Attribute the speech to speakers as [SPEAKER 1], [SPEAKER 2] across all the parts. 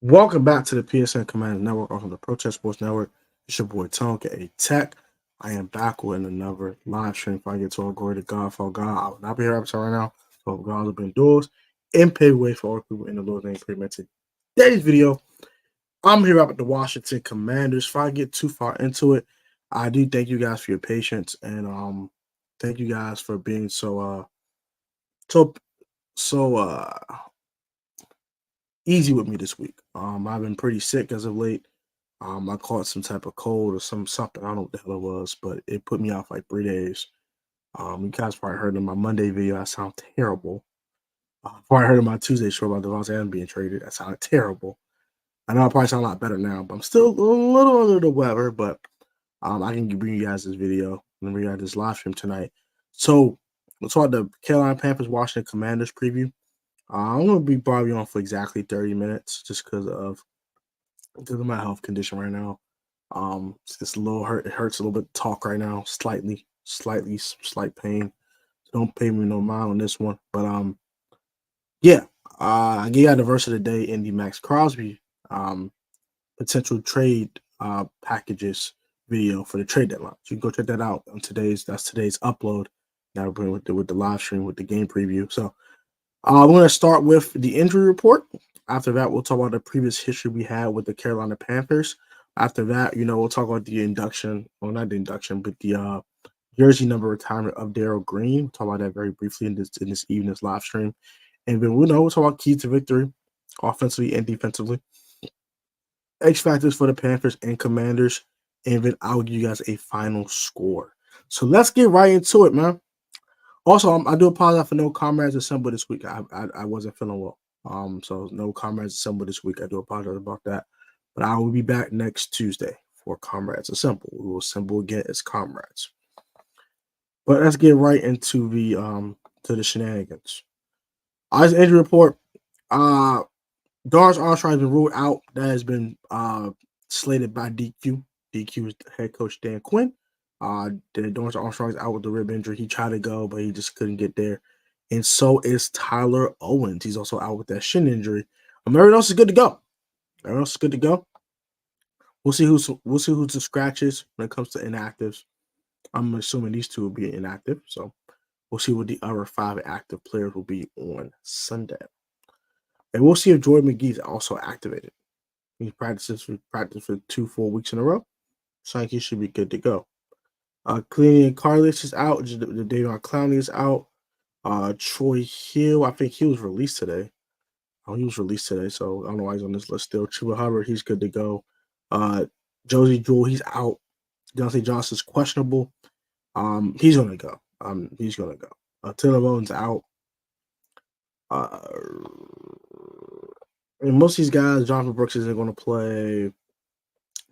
[SPEAKER 1] Welcome back to the PSN Command Network on the Protest Sports Network. It's your boy Tonka, a Tech. I am back with another live stream. If I get to all glory to God, for God, I will not be here up right now. So God will be indoors and pave way for all people in the Lord's name. Pretty much today's video. I'm here up at the Washington Commanders. If I get too far into it, I do thank you guys for your patience and thank you guys for being so easy with me this week. I've been pretty sick as of late. I caught some type of cold or something. I don't know what the hell it was, but it put me off like 3 days. You guys probably heard in my Monday video, I sound terrible. Probably heard in my Tuesday show about Devontae Adams being traded. That sounded terrible. I know I probably sound a lot better now, but I'm still a little under the weather. But I can bring you guys this video and bring you guys this live stream tonight. So let's talk the Carolina Panthers Washington Commanders preview. I'm going to be probably on for exactly 30 minutes just because of my health condition right now. It's a little hurt. It hurts a little bit to talk right now. Slight pain. Don't pay me no mind on this one. But yeah. I gave you the verse of the day in the Max Crosby potential trade packages video for the trade deadline. So you can go check that out on today's upload. Now we're with the live stream with the game preview. So I'm going to start with the injury report. After that, we'll talk about the previous history we had with the Carolina Panthers. After that, we'll talk about the induction, well, not the induction, but the jersey number retirement of Darrell Green. We'll talk about that very briefly in this evening's live stream. And then we'll talk about keys to victory, offensively and defensively. X factors for the Panthers and Commanders. And then I'll give you guys a final score. So let's get right into it, man. Also, I do apologize for no comrades assembled this week. I wasn't feeling well. So no comrades assembled this week. I do apologize about that. But I will be back next Tuesday for comrades assemble. We will assemble again as comrades. But let's get right into the shenanigans. As injury report, Darrell Armstrong has been ruled out. That has been slated by DQ. DQ is head coach Dan Quinn. Darrell Armstrong is out with the rib injury. He tried to go, but he just couldn't get there. And so is Tyler Owens. He's also out with that shin injury. Everyone else is good to go. Everyone else is good to go. We'll see who's the scratches when it comes to inactives. I'm assuming these two will be inactive. So we'll see what the other 5 active players will be on Sunday. And we'll see if Jordan McGee is also activated. He practiced for 2 full weeks in a row. So I think he should be good to go. Cleany and Carlos is out. The Davion Clowney is out. Troy Hill, I think he was released today. He was released today, so I don't know why he's on this list still. Chuba Hubbard, he's good to go. Josie Jewell, he's out. Dante Johnson's questionable. He's gonna go. He's gonna go. Taylor Owens out. And most of these guys, Jonathan Brooks isn't gonna play.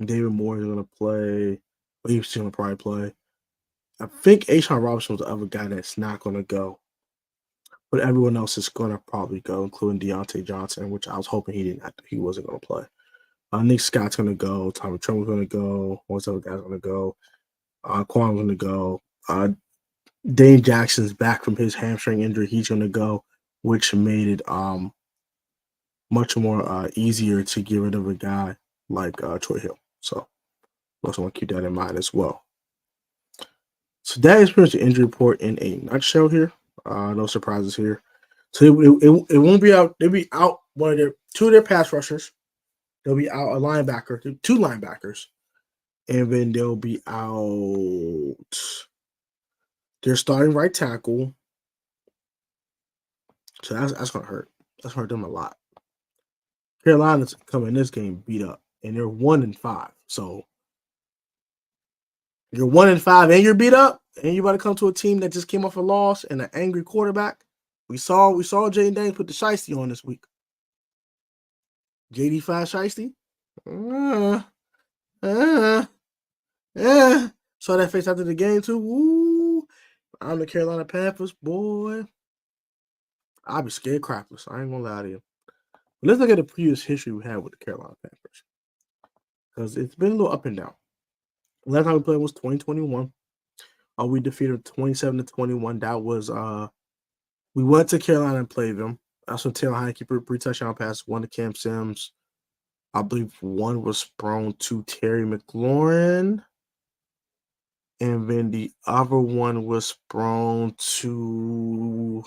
[SPEAKER 1] David Moore is gonna play. He's still gonna probably play. I think Ashawn Robinson was the other guy that's not gonna go. But everyone else is going to probably go, including Deontay Johnson, which I was hoping he wasn't going to play. Nick Scott's going to go. Tommy Trump's going to go. What's other guys going to go? Quan's going to go. Dane Jackson's back from his hamstring injury. He's going to go, which made it much more easier to get rid of a guy like Troy Hill. So also want to keep that in mind as well. So that is pretty much the injury report in a nutshell here. No surprises here. So it won't be out. They'll be out 2 of their pass rushers. They'll be out a linebacker, 2 linebackers, and then they'll be out their starting right tackle. So that's gonna hurt. That's gonna hurt them a lot. Carolina's coming in this game beat up, and they're 1-5. So you're 1-5 and you're beat up, and you about to come to a team that just came off a loss and an angry quarterback. We saw Jaden Daniels put the shiesty on this week. JD 5 shiesty. Saw that face after the game too. Woo! I'm the Carolina Panthers, boy. I'll be scared crapless. I ain't gonna lie to you. But let's look at the previous history we had with the Carolina Panthers, because it's been a little up and down. Last time we played was 2021. We defeated 27-21. That was we went to Carolina and played them. That's when Taylor Heineke 3 touchdown passes, 1 to Cam Sims, I believe one was thrown to Terry McLaurin, and then the other one was thrown to,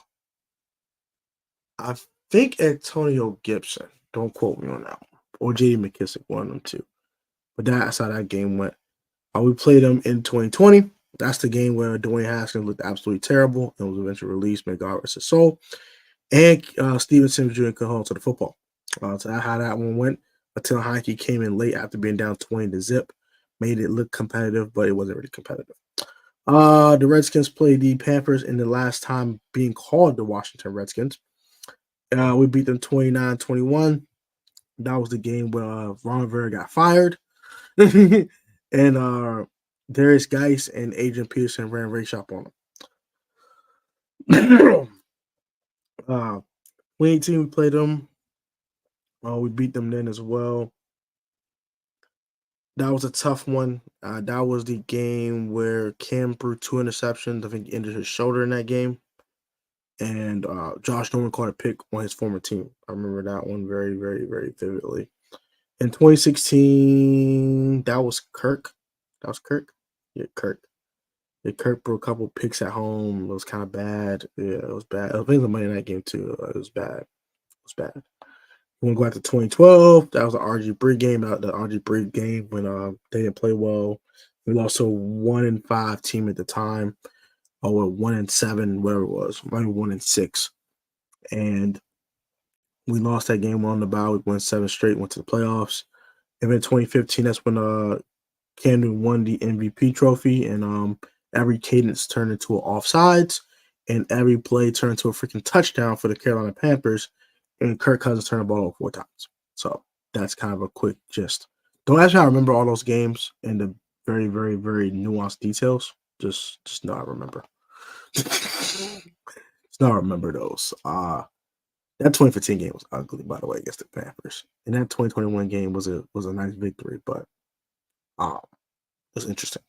[SPEAKER 1] I think, Antonio Gibson. Don't quote me on that one. Or J.D. McKissick, one of them two. But that's how that game went. We played them in 2020. That's the game where Dwayne Haskins looked absolutely terrible and was eventually released. May God rest his soul. And Steven Sims Jr. could hold to the football. So that's how that one went until Heineke came in late after being down 20 to zip. Made it look competitive, but it wasn't really competitive. The Redskins played the Panthers in the last time being called the Washington Redskins. We beat them 29-21. That was the game where Ron Rivera got fired. And Darius Geis and Adrian Peterson ran race shop on them. 2018, we played them. We beat them then as well. That was a tough one. That was the game where Cam threw 2 interceptions. I think he injured his shoulder in that game. And Josh Norman caught a pick on his former team. I remember that one very, very, very vividly. In 2016, that was Kirk. That was Kirk? Yeah, Kirk. Yeah, Kirk threw a couple picks at home. It was kind of bad. Yeah, it was bad. I think the Monday night game, too. It was bad. It was bad. We're going to go out to 2012. That was the RG Briggs game. The RG Briggs game when they didn't play well. We lost to a 1-5 team at the time. Or 1-7, whatever it was. Maybe 1-6. And we lost that game on the bye. We went 7 straight, went to the playoffs. And then 2015, that's when Cam Newton won the MVP trophy, and every cadence turned into an offsides, and every play turned into a freaking touchdown for the Carolina Panthers, and Kirk Cousins turned the ball over 4 times. So that's kind of a quick gist. Don't ask me how I remember all those games and the very, very, very nuanced details. Just know I remember. Just know I remember those. That 2015 game was ugly, by the way, against the Panthers. And that 2021 game was a nice victory, but it was interesting.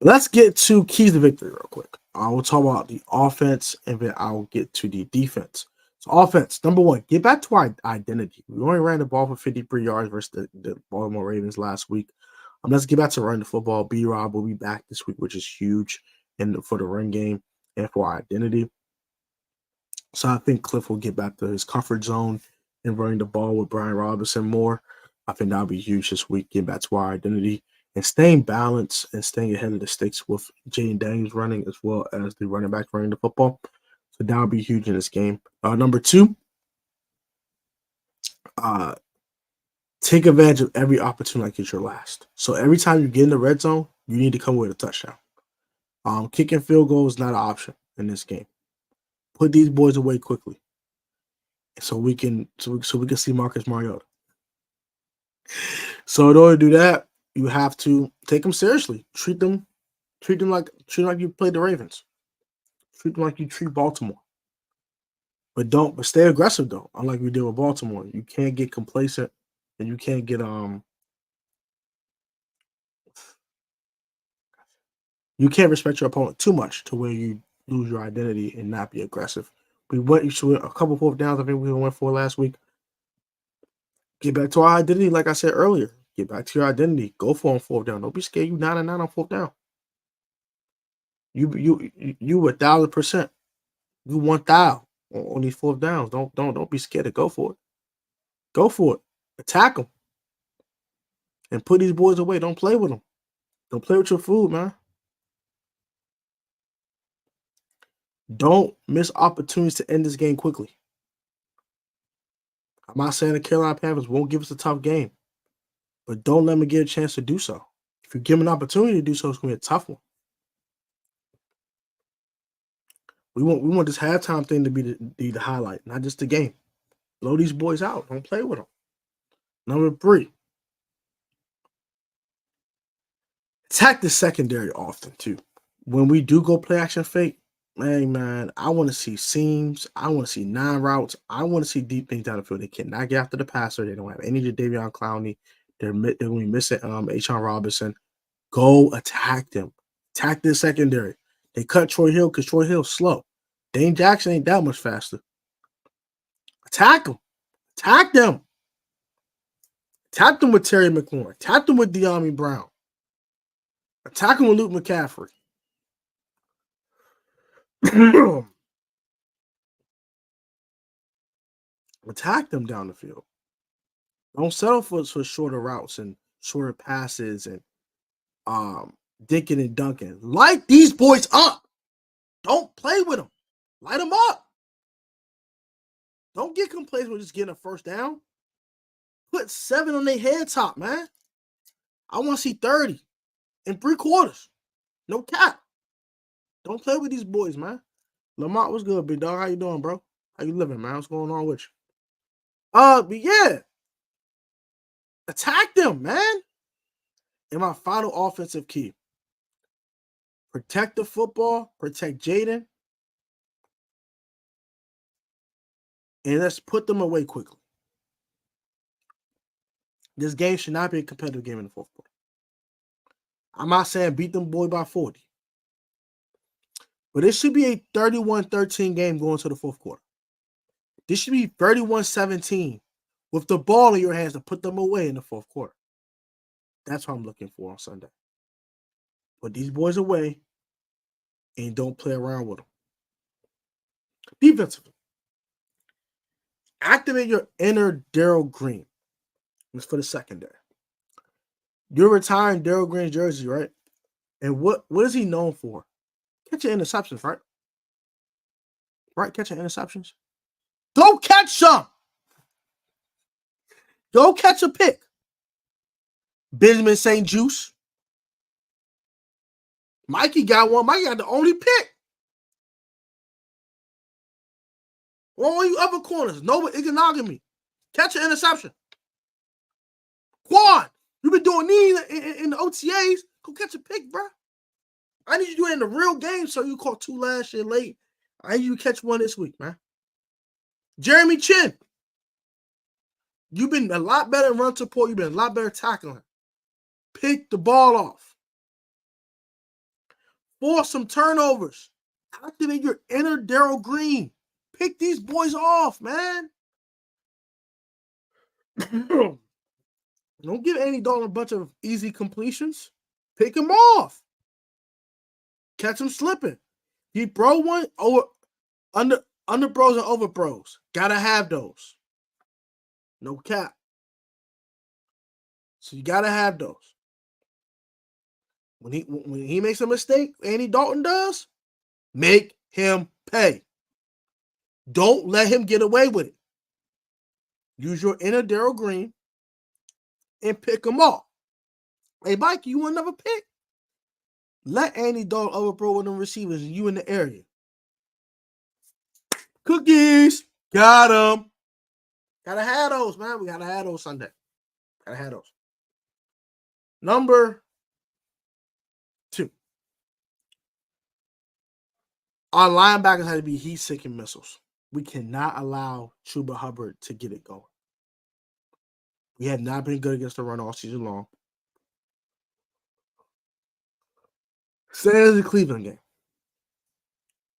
[SPEAKER 1] Let's get to keys to victory real quick. We'll talk about the offense, and then I'll get to the defense. So offense, number one, get back to our identity. We only ran the ball for 53 yards versus the Baltimore Ravens last week. Let's get back to running the football. B-Rob will be back this week, which is huge for the run game and for our identity. So I think Cliff will get back to his comfort zone and running the ball with Brian Robinson more. I think that'll be huge this week, getting back to our identity and staying balanced and staying ahead of the sticks with Jaden Daniels running as well as the running back running the football. So that'll be huge in this game. Number two, take advantage of every opportunity like it's your last. So every time you get in the red zone, you need to come with a touchdown. Kicking field goal is not an option in this game. Put these boys away quickly, so we can see Marcus Mariota. So in order to do that, you have to take them seriously. Treat them like you played the Ravens. Treat them like you treat Baltimore. But stay aggressive though. Unlike we did with Baltimore, you can't get complacent, and you can't get you can't respect your opponent too much to where you lose your identity and not be aggressive. We went to a couple 4th downs. I think we went for last week. Get back to our identity, like I said earlier. Get back to your identity. Go for on 4th down. Don't be scared. You 9-9 on 4th down. You 1,000%. You 1,000 on these 4th downs. Don't be scared to go for it. Go for it. Attack them. And put these boys away. Don't play with them. Don't play with your food, man. Don't miss opportunities to end this game quickly. I'm not saying the Carolina Panthers won't give us a tough game, but don't let them get a chance to do so. If you give them an opportunity to do so, it's going to be a tough one. We want this halftime thing to be the highlight, not just the game. Blow these boys out. Don't play with them. Number 3, attack the secondary often too. When we do go play action fake, man, I want to see seams. I want to see 9 routes. I want to see deep things down the field. They cannot get after the passer. They don't have any Jadeveon Clowney. They're going to be missing H.R. Robinson. Go attack them. Attack this secondary. They cut Troy Hill because Troy Hill's slow. Dane Jackson ain't that much faster. Attack them. Attack them. Tapped him with Terry McLaurin. Tapped him with De'Ami Brown. Attack him with Luke McCaffrey. Attack them down the field. Don't settle for shorter routes and shorter passes and dinking and dunking. Light these boys up. Don't play with them. Light them up. Don't get complacent with just getting a first down. Put 7 on their head top, man. I want to see 30 in 3 quarters. No cap. Don't play with these boys, man. Lamont, what's good, big dog? How you doing, bro? How you living, man? What's going on with you? But yeah. Attack them, man. And my final offensive key. Protect the football. Protect Jaden. And let's put them away quickly. This game should not be a competitive game in the fourth quarter. I'm not saying beat them boy by 40. But it should be a 31-13 game going to the fourth quarter. This should be 31-17 with the ball in your hands to put them away in the fourth quarter. That's what I'm looking for on Sunday. Put these boys away and don't play around with them. Defensively, activate your inner Darrell Green. It's for the secondary. You're retiring Darrell Green's jersey, right? And what is he known for? Catching interceptions, right? Right, catching interceptions. Go catch some. Go catch a pick. Benjamin St. Juice. Mikey got one. Mikey got the only pick. All you other corners. Nova Iganagami. Catch an interception. Quan, you've been doing these in the OTAs. Go catch a pick, bro. I need you to do it in the real game so you caught 2 last year late. I need you to catch 1 this week, man. Jeremy Chin. You've been a lot better in run support. You've been a lot better tackling. Pick the ball off. Force some turnovers. Activate your inner Darrell Green. Pick these boys off, man. Don't give Andy Dalton a bunch of easy completions. Pick him off. Catch him slipping. He bro one over under bros and over bros. Gotta have those. No cap. So you gotta have those. When he makes a mistake, Andy Dalton does, make him pay. Don't let him get away with it. Use your inner Darrell Green and pick him off. Hey, Mike, you want another pick? Let Andy Dalton overthrow with them receivers and you in the area. Cookies. Got them. Gotta have those, man. We gotta have those Sunday. Gotta have those. Number 2. Our linebackers had to be heat-seeking missiles. We cannot allow Chuba Hubbard to get it going. We have not been good against the run all season long. Same as the Cleveland game.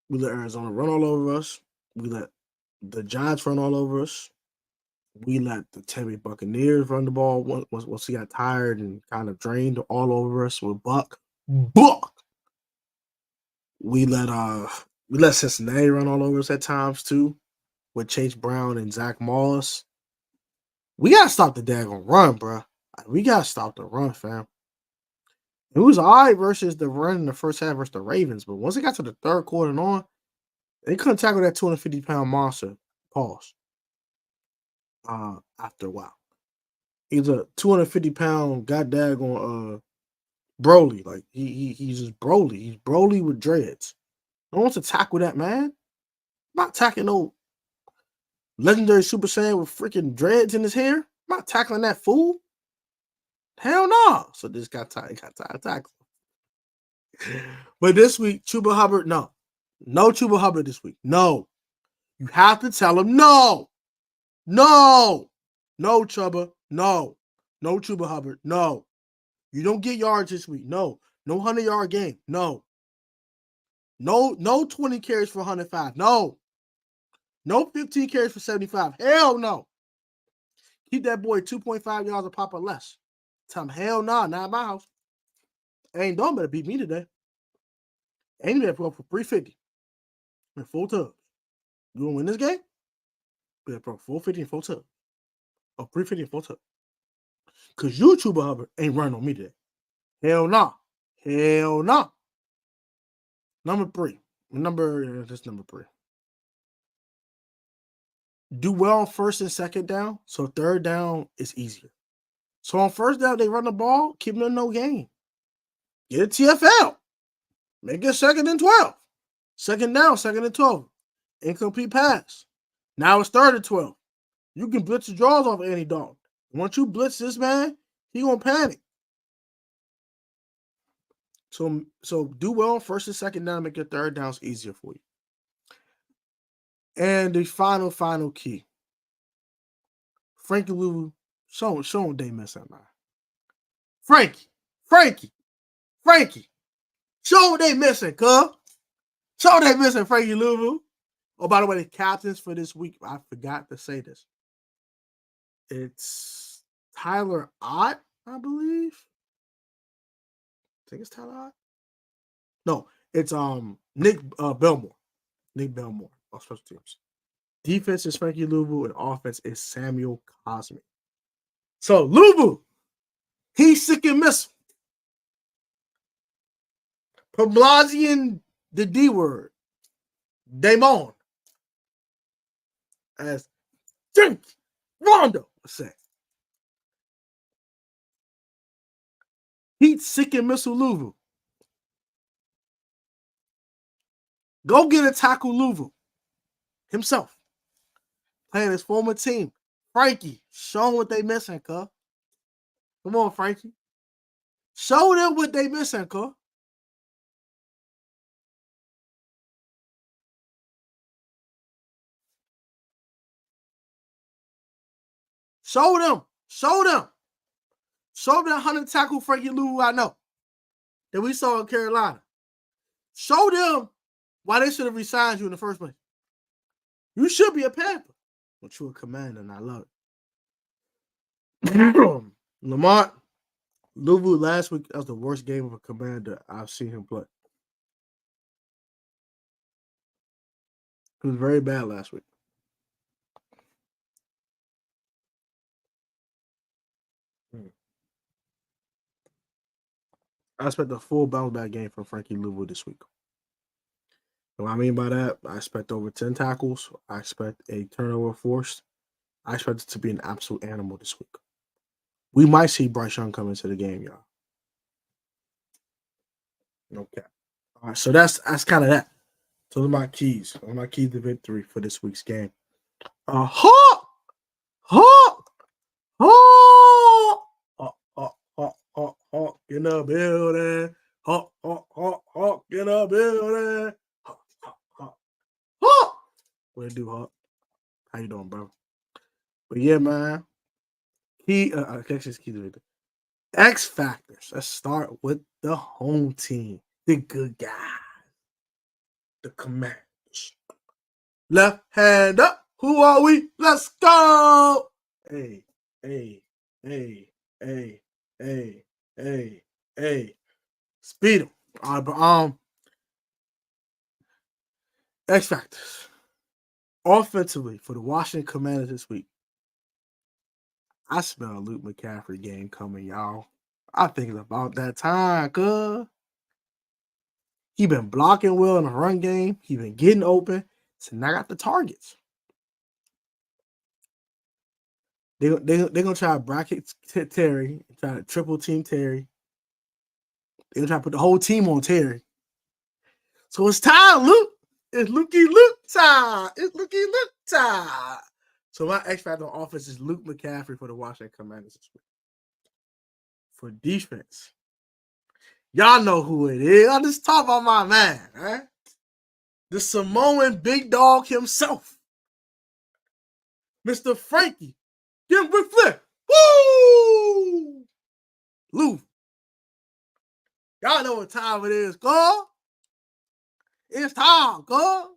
[SPEAKER 1] We let Arizona run all over us. We let the Giants run all over us. We let the Tampa Bay Buccaneers run the ball once he got tired and kind of drained all over us with Buck. We let Cincinnati run all over us at times too, with Chase Brown and Zach Moss. We gotta stop the daggone run, bro. We gotta stop the run, fam. It was all right versus the run in the first half versus the Ravens, but once it got to the third quarter and on, they couldn't tackle that 250-pound monster. Pause. After a while, he's a 250-pound goddamn Broly. Like he's just Broly. He's Broly with dreads. No one wants to tackle that, man. I'm not tackling no legendary Super Saiyan with freaking dreads in his hair. I'm not tackling that fool. Hell no. So this got tired tackling. But this week, Chuba Hubbard, no. No Chuba Hubbard this week. No. You have to tell him no. No. No, Chuba. No. No Chuba Hubbard. No. You don't get yards this week. No. No 100-yard game. No. No 20 carries for 105. No. No 15 carries for 75. Hell no. Keep that boy 2.5 yards a pop or less. Tell him, hell nah, not at my house. Ain't Dalton better beat me today. Ain't better go for 350 and 4 tubs. You want to win this game? Better pro 450 and 4 tubs. Or 350 and 4 tubs. Because YouTuber Hubbard ain't running on me today. Hell nah. Hell nah. Number 3. That's number 3. Do well on first and second down, so third down is easier. So on first down, they run the ball, keep them in no game. Get a TFL. Make it 2nd and 12. Second down, 2nd and 12. Incomplete pass. Now it's 3rd and 12. You can blitz the draws off Andy Dalton. Once you blitz this man, he gonna panic. So do well on first and second down, make your third downs easier for you. And the final key. Frankie Lou, show him they miss that man. Frankie. Show what they missing, cuz. Show what they missing, Frankie Louisville. Oh, by the way, the captains for this week, I forgot to say this. It's Tyler Ott, I believe. I think it's Tyler Ott. No, it's Nick Belmore. Nick Belmore on special teams. Defense is Frankie Louisville, and offense is Samuel Cosme. So Louisville, he's sick and miss. Pablazian, the D word. Damon. As Drink Rondo said. He's sick and miss Louisville. Go get a tackle Louisville himself. Playing his former team. Frankie, show them what they missing, cuz. Come on, Frankie. Show them what they missing, cuz. Show them. Show them that 100 tackle Frankie Louisville I know that we saw in Carolina. Show them why they should have resigned you in the first place. You should be a Panther. But you're a Commander, and I love it. Lamont, Louisville last week, that was the worst game of a Commander I've seen him play. He was very bad last week. I expect a full bounce back game from Frankie Louisville this week. And what I mean by that, I expect over 10 tackles. I expect a turnover forced. I expect it to be an absolute animal this week. We might see Bryce Young come into the game, y'all. Okay. All right, so that's kind of that. So those are my keys. Those are my keys to victory for this week's game. Hawk in the building. Hawk in the building. Hawk. What it do, Hawk? How you doing, bro? But yeah, man. Key to victory. X factors. Let's start with the home team. The good guys. The Commanders. Left hand up. Who are we? Let's go. Hey. Speed them. All right, but X factors. Offensively for the Washington Commanders this week. I smell a Luke McCaffrey game coming, y'all. I think it's about that time, cuz. He been blocking well in the run game. He been getting open. So now I got the targets. They're going to try to bracket Terry, try to triple team Terry. They're going to try to put the whole team on Terry. So it's time, Luke. It's Lukey Luke time. So my X factor on offense is Luke McCaffrey for the Washington Commanders this week. For defense, y'all know who it is. I just talk about my man, right? The Samoan big dog himself, Mr. Frankie. Give him a quick flip. Woo! Lou. Y'all know what time it is, girl. It's time, girl.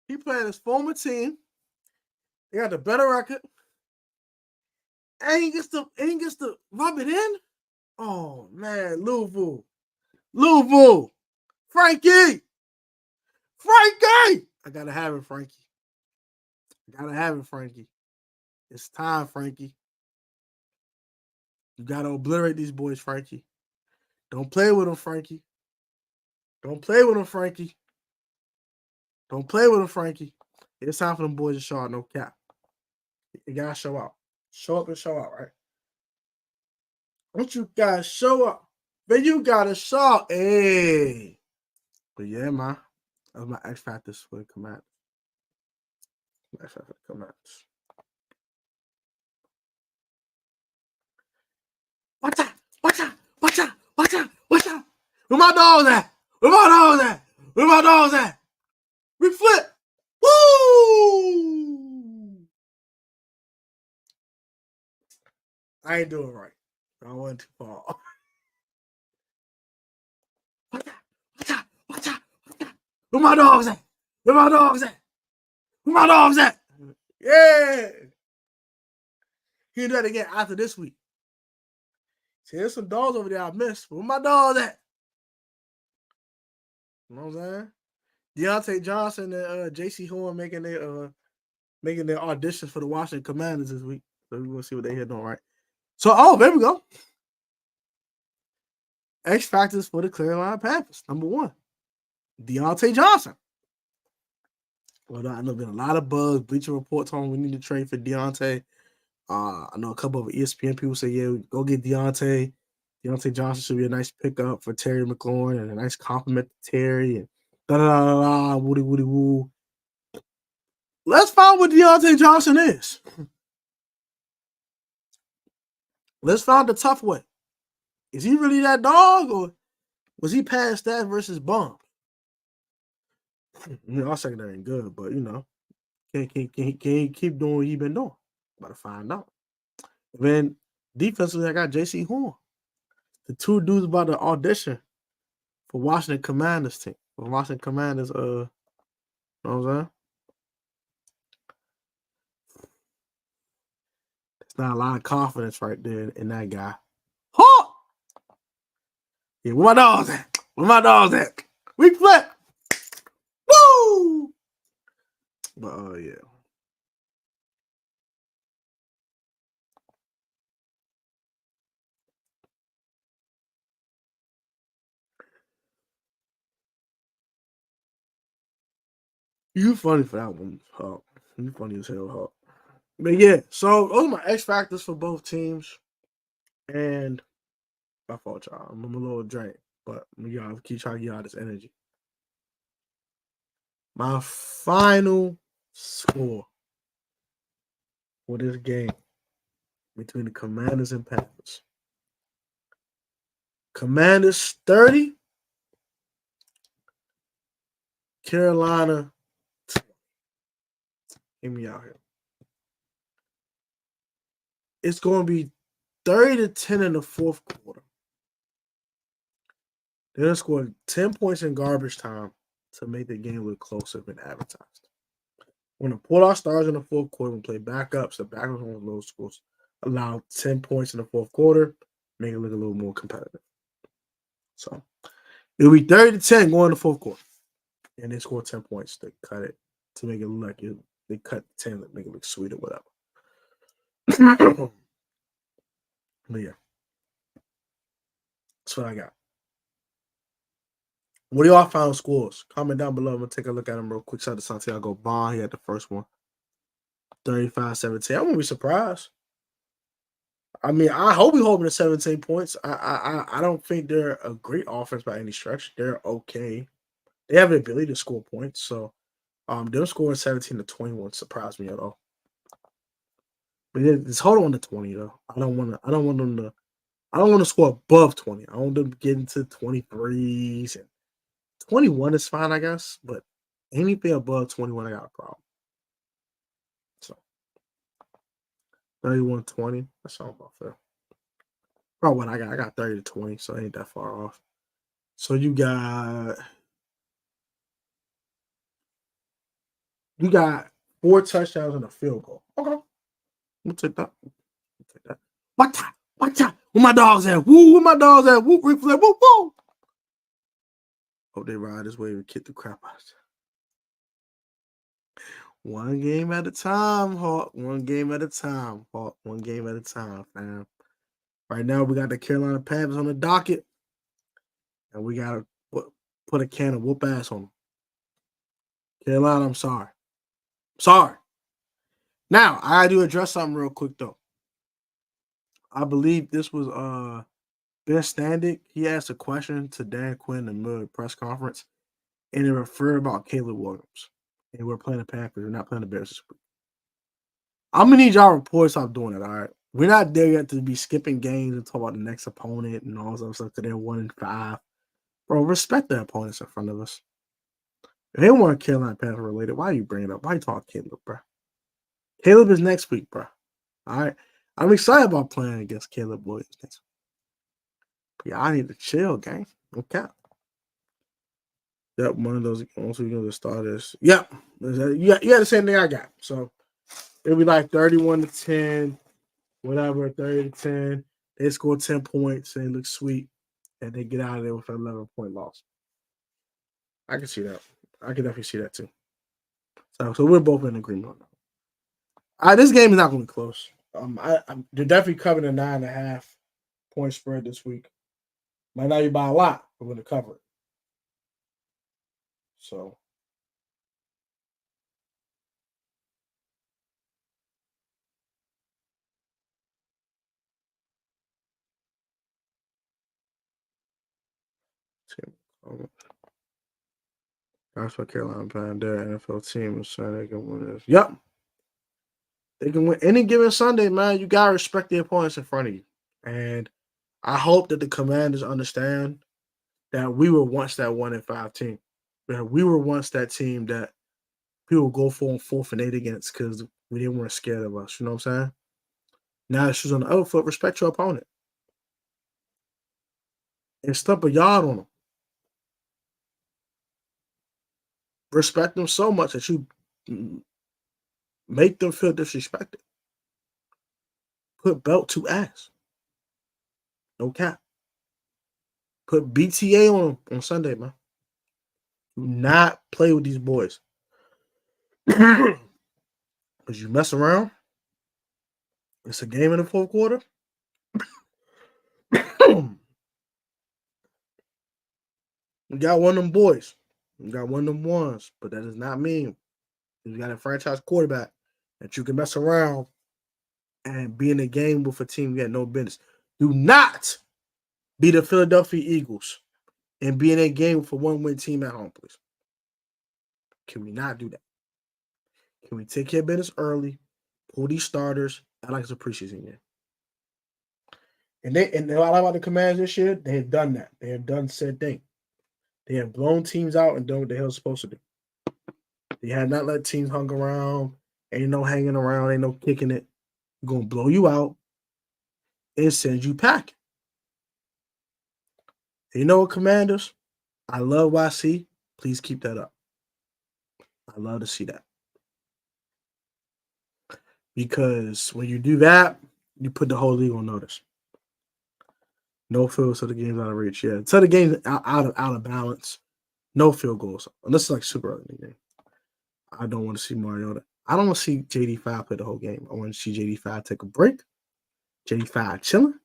[SPEAKER 1] He played his former team. They got the better record. And he gets to rub it in. Oh man, Louisville. Frankie. I gotta have it, Frankie. It's time, Frankie. You gotta obliterate these boys, Frankie. Don't play with them, Frankie. Don't play with them, Frankie. It's time for them boys to show out, no cap. You gotta show out. Show up and show out, right? Don't you guys show up? Then you gotta show out. Hey. But yeah, man. That was my X factors for the command. Watch out! Where my dogs at? We flip! Woo! I ain't doing right. I went too far. Watch out! Where my dogs at? Yeah! He'll do that again after this week. See, there's some dogs over there I missed. Where my dogs at? You know what I'm saying? Deontay Johnson and J.C. Horn making their auditions for the Washington Commanders this week. So we're gonna see what they hit on, right? So, there we go. X factors for the Carolina Panthers. Number 1, Deontay Johnson. Well, I know there's been a lot of buzz. Bleacher Report telling we need to trade for Deontay. I know a couple of ESPN people say, yeah, go get Deontay. Deontay Johnson should be a nice pickup for Terry McLaurin and a nice compliment to Terry and woody woo. Let's find what Deontay Johnson is. Let's find the tough way. Is he really that dog, or was he past that versus bum? Our secondary ain't good, but can he keep doing what he been doing? About to find out. And then defensively, I got J.C. Horn. The two dudes about to audition for Washington Commanders team. For Washington Commanders, you know what I'm saying? There's not a lot of confidence right there in that guy. Huh! Yeah, where my dogs at? We flip! Woo! But yeah. You funny for that one, Hawk. You funny as hell, Hawk. But yeah, so those are my X factors for both teams. And my fault, y'all. I'm a little drained, but y'all keep trying to get out this energy. My final score for this game between the Commanders and Panthers. Commanders 30, Carolina 20. Hear me out here. It's going to be 30-10 in the fourth quarter. They're going to score 10 points in garbage time to make the game look closer than advertised. We're going to pull our stars in the fourth quarter and play backups. The backups on low scores allow 10 points in the fourth quarter, make it look a little more competitive. So it'll be 30-10 going to the fourth quarter. And they score 10 points to cut it, to make it look like they cut 10 to make it look sweet or whatever. But yeah. That's what I got. What are y'all final scores? Comment down below. I'm going to take a look at them real quick. Shout out to Santiago Bond. He had the first one. 35-17. I won't be surprised. I mean, I hope we hold them to 17 points. I don't think they're a great offense by any stretch. They're okay. They have the ability to score points. So them scoring 17-20 won't surprise me at all. But just hold on to 20 though. I don't want to score above 20. I want them to get into 23s, and 21 is fine, I guess. But anything above 21, I got a problem. So 31-20. That sounds about fair. Probably what I got. I got 30-20, so it ain't that far off. So you got 4 touchdowns and a field goal. Okay. We'll take that. We'll take that. Watch out. Watch out. Where my dogs at? Woo, where my dogs at? Woo, Rick Flair. Woo, woo. Hope they ride this way and kick the crap out. One game at a time, Hawk. One game at a time, Hawk. One game at a time, fam. Right now, we got the Carolina Panthers on the docket, and we got to put a can of whoop ass on them. Carolina, I'm sorry. Sorry. Now, I do address something real quick, though. I believe this was Ben Standig. He asked a question to Dan Quinn in the middle of the press conference, and it referred about Caleb Williams. And we're playing the Panthers. We're not playing the Bears this week. I'm going to need y'all reports stop doing it, all right? We're not there yet to be skipping games and talk about the next opponent and all this other stuff because they're 1-5. Bro, respect the opponents in front of us. If they weren't Carolina Panther related, why are you bringing it up? Why are you talking Caleb, bro? Caleb is next week, bro. All right? I'm excited about playing against Caleb Williams next week. Yeah, I need to chill, gang. Okay. Yep, one of those once we go to starters. Yep. You got the same thing I got. So it'll be like 31-10, whatever, 30-10. They score 10 points and look sweet, and they get out of there with an 11-point loss. I can see that. I can definitely see that too. So we're both in agreement on that. This game is not going to be close. They're definitely covering a 9.5 point spread this week. Might not be by a lot, but we're going to cover it. So. That's what Carolina playing their NFL team is saying they can win this. Yep. They can win any given Sunday, man. You got to respect the opponents in front of you. And I hope that the Commanders understand that we were once that 1-5 team. That we were once that team that people go for on 4th and 8 against because we weren't scared of us. You know what I'm saying? Now the shoes on the other foot. Respect your opponent. And stump a yard on them. Respect them so much that you make them feel disrespected. Put belt to ass. No cap. Put BTA on Sunday, man. Do not play with these boys. Because you mess around. It's a game in the fourth quarter. You got one of them boys. You got one of them ones. But that does not mean you got a franchise quarterback that you can mess around and be in a game with a team you had no business. Do not be the Philadelphia Eagles and be in a game with a one-win team at home, please. Can we not do that? Can we take care of business early, pull these starters? I like it's a preseason game. And what I like about the Commanders this year, they have done that. They have done said thing. They have blown teams out and done what the hell supposed to do. They have not let teams hung around. Ain't no hanging around. Ain't no kicking it. We're going to blow you out and send you packing. You know what, Commanders? I love what I see. Please keep that up. I love to see that. Because when you do that, you put the whole league on notice. No field so the game's out of reach. Yeah, so the game's out of balance. No field goals. Unless it's like super early in the game. I don't want to see Mariota. I don't want to see JD5 play the whole game. I want to see JD5 take a break. JD5 chilling.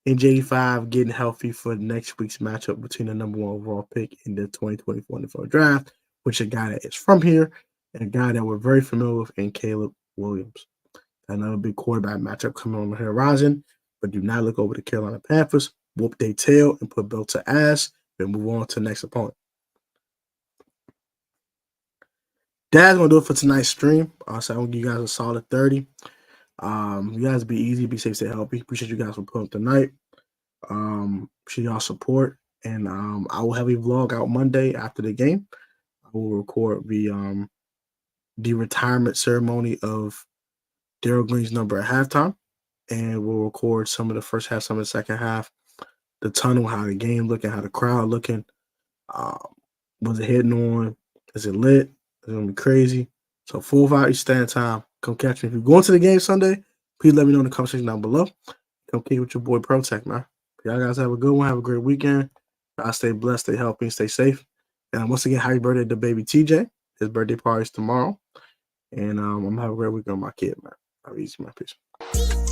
[SPEAKER 1] And JD5 getting healthy for next week's matchup between the number 1 overall pick in the 2024 NFL draft, which is a guy that is from here and a guy that we're very familiar with in Caleb Williams. Another big quarterback matchup coming on the horizon, but do not look over the Carolina Panthers, whoop their tail, and put belt to ass, then move on to the next opponent. That's going to do it for tonight's stream. So I'm going to give you guys a solid 30. You guys be easy, be safe, stay healthy. Appreciate you guys for putting up tonight. Appreciate y'all support. And I will have a vlog out Monday after the game. I will record the retirement ceremony of Darrell Green's number at halftime. And we'll record some of the first half, some of the second half, the tunnel, how the game looking, how the crowd looking. Was it hitting on? Is it lit? Is it going to be crazy? So 4 5 Eastern Standard Time. Come catch me. If you're going to the game Sunday, please let me know in the comment section down below. Come kick with your boy Protect, man. Y'all guys have a good one. Have a great weekend. I stay blessed, stay healthy, stay safe. And once again, happy birthday to baby TJ. His birthday party is tomorrow. And I'm gonna have a great weekend with my kid, man. Have easy, my peace.